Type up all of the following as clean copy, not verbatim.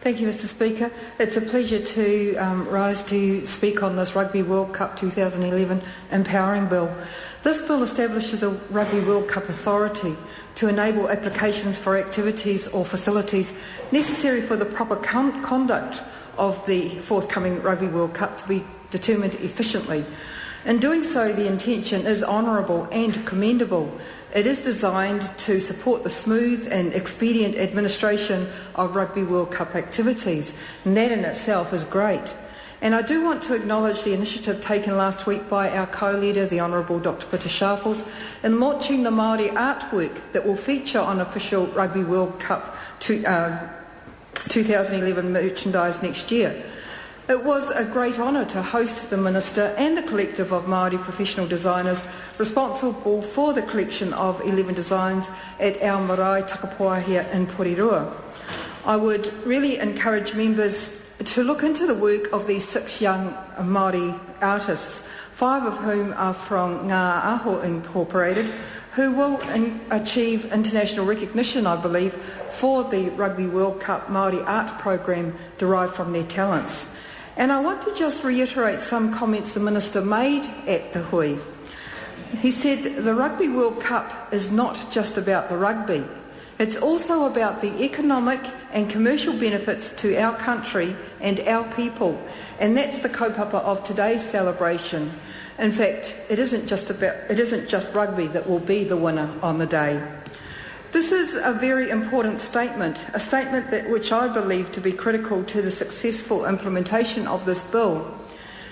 Thank you, Mr Speaker. It's a pleasure to rise to speak on this Rugby World Cup 2011 Empowering Bill. This bill establishes a Rugby World Cup authority to enable applications for activities or facilities necessary for the proper conduct of the forthcoming Rugby World Cup to be determined efficiently. In doing so, the intention is honourable and commendable. It is designed to support the smooth and expedient administration of Rugby World Cup activities, and that in itself is great. And I do want to acknowledge the initiative taken last week by our co-leader, the Honourable Dr Peter Sharples, in launching the Māori artwork that will feature on official Rugby World Cup 2011 merchandise next year. It was a great honour to host the Minister and the collective of Māori professional designers responsible for the collection of 11 designs at our marae Takapuahia in Porirua. I would really encourage members to look into the work of these 6 young Māori artists, 5 of whom are from Ngā Aho Incorporated, who will achieve international recognition, I believe, for the Rugby World Cup Māori art program derived from their talents. And I want to just reiterate some comments the Minister made at the hui. He said the Rugby World Cup is not just about the rugby. It's also about the economic and commercial benefits to our country and our people. And that's the kaupapa of today's celebration. In fact, it isn't just rugby that will be the winner on the day. This is a very important statement, a statement which I believe to be critical to the successful implementation of this bill.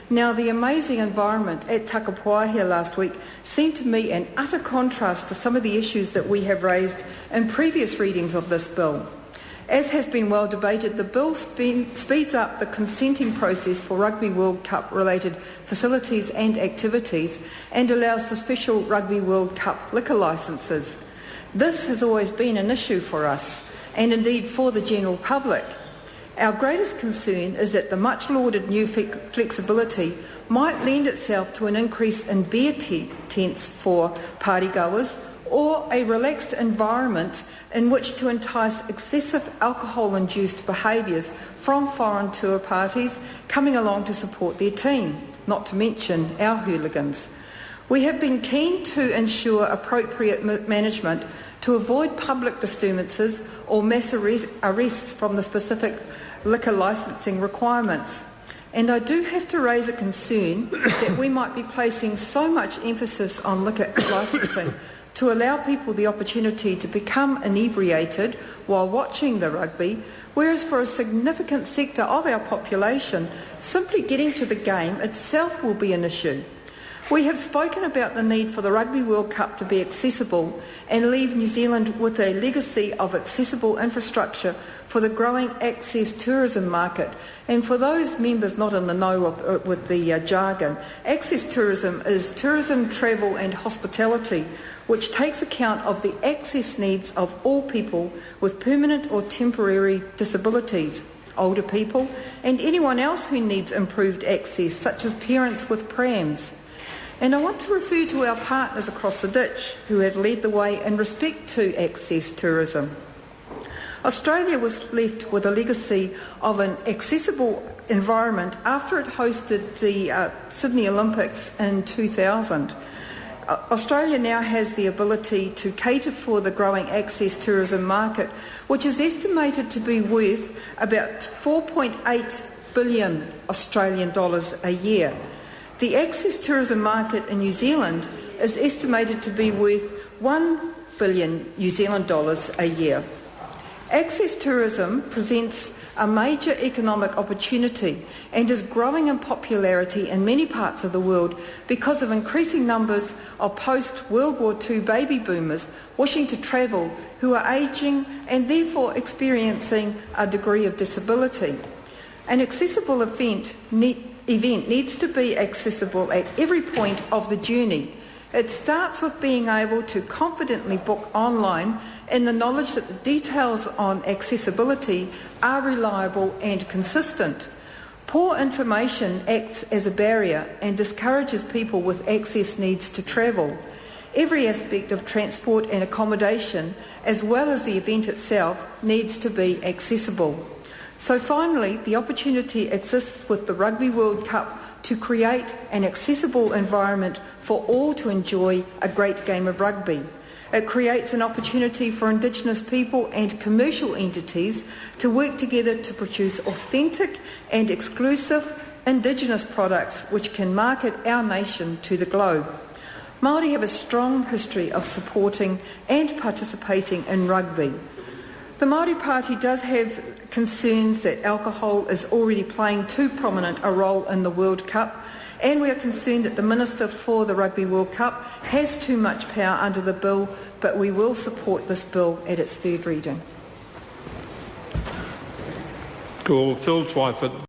Now, the amazing environment at Takapuahia last week seemed to me an utter contrast to some of the issues that we have raised in previous readings of this bill. As has been well debated, the bill speeds up the consenting process for Rugby World Cup related facilities and activities and allows for special Rugby World Cup liquor licences. This has always been an issue for us, and indeed for the general public. Our greatest concern is that the much lauded new flexibility might lend itself to an increase in beer tents for partygoers or a relaxed environment in which to entice excessive alcohol-induced behaviours from foreign tour parties coming along to support their team, not to mention our hooligans. We have been keen to ensure appropriate management to avoid public disturbances or mass arrests from the specific liquor licensing requirements. And I do have to raise a concern that we might be placing so much emphasis on liquor licensing to allow people the opportunity to become inebriated while watching the rugby, whereas for a significant sector of our population, simply getting to the game itself will be an issue. We have spoken about the need for the Rugby World Cup to be accessible and leave New Zealand with a legacy of accessible infrastructure for the growing access tourism market. And for those members not in the know with the jargon, access tourism is tourism, travel and hospitality, which takes account of the access needs of all people with permanent or temporary disabilities, older people and anyone else who needs improved access, such as parents with prams. And I want to refer to our partners across the ditch who have led the way in respect to access tourism. Australia was left with a legacy of an accessible environment after it hosted the Sydney Olympics in 2000. Australia now has the ability to cater for the growing access tourism market, which is estimated to be worth about 4.8 billion Australian dollars a year. The access tourism market in New Zealand is estimated to be worth 1 billion New Zealand dollars a year. Access tourism presents a major economic opportunity and is growing in popularity in many parts of the world because of increasing numbers of post-World War II baby boomers wishing to travel who are ageing and therefore experiencing a degree of disability. An accessible event needs to be accessible at every point of the journey. It starts with being able to confidently book online in the knowledge that the details on accessibility are reliable and consistent. Poor information acts as a barrier and discourages people with access needs to travel. Every aspect of transport and accommodation, as well as the event itself, needs to be accessible. So finally, the opportunity exists with the Rugby World Cup to create an accessible environment for all to enjoy a great game of rugby. It creates an opportunity for Indigenous people and commercial entities to work together to produce authentic and exclusive Indigenous products which can market our nation to the globe. Māori have a strong history of supporting and participating in rugby. The Māori Party does have concerns that alcohol is already playing too prominent a role in the World Cup, and we are concerned that the Minister for the Rugby World Cup has too much power under the bill, but we will support this bill at its third reading. Ko Phil Twyford.